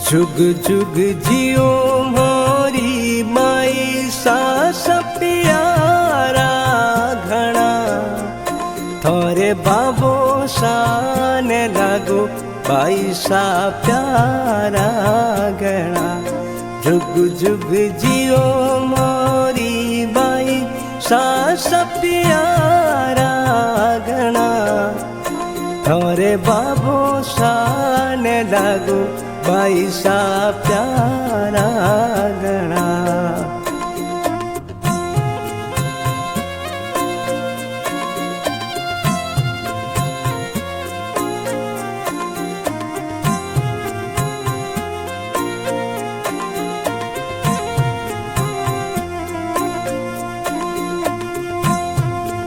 जुग जुग जियो मोरी माई सास प्यारा घना थोरे बाबो शान लागो बाई सा प्यारा घना। जुग जुग जियो मोरी बाई सास प्यारा घना थोरे बाबो शान लागो बाई सा प्यारा घना।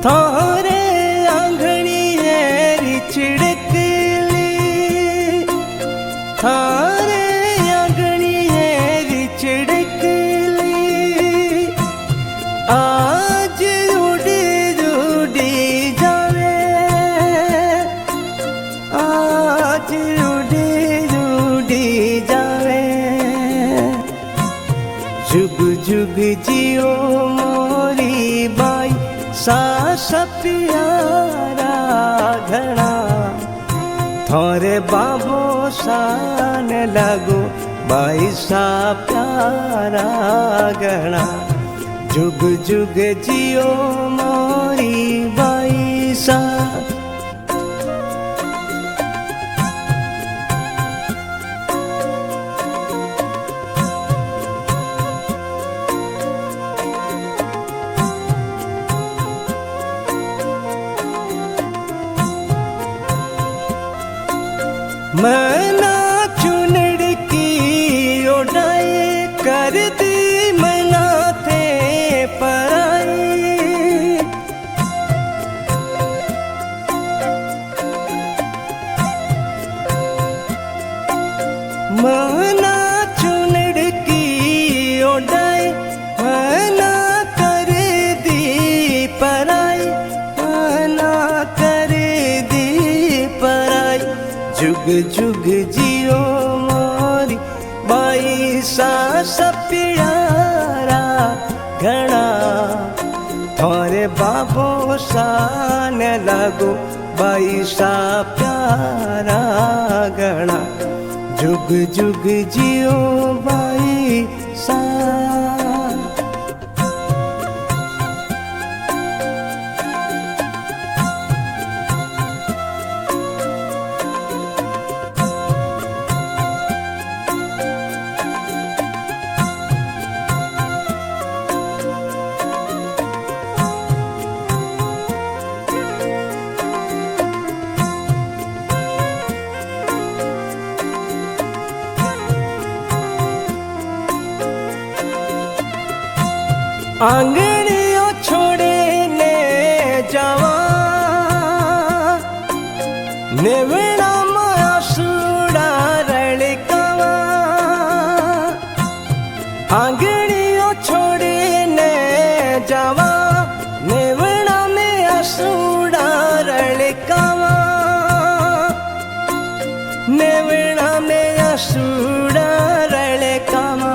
थारे आंगणी है चिड़कली थारे आंगणी है चिड़कली आज उड़ी उड़ी जावे आज उड़ी उड़ी जावे। जुग जुग जियो मोरी बाई सास प्यारा घना थोरे बाबो शान लागो बाई सा प्यारा घना। जुग जुग जियो मोरी बाई सा। मना चुनड़ की उड़ाई कर दी मना थे पराई मना चुनड़ की उड़ाई मना कर दी पराई मना कर दी पराई। जुग जुग जियो मोरी बाई सास प्यारा घना थोरे बाबो शान लागो बाई सा प्यारा घना। जुग जुग जियो बाई सा। आंगणियों छोड़े ने जावा नेवड़ा माया सूड़ा रड़कावा। आंगणियों छोड़े ने जावा नेवड़ा में असूड़ा रड़कावा नेवड़ा में असूड़ा रड़कावा।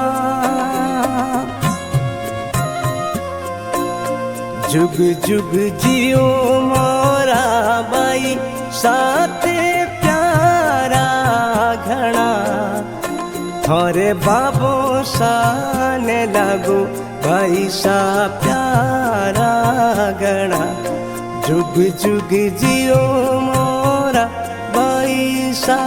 जुग जुग जियो मोरा बाई साथ प्यारा घना थोरे बाबो शान लागो बाई सा प्यारा घना। जुग जुग जियो मोरा बाई सा।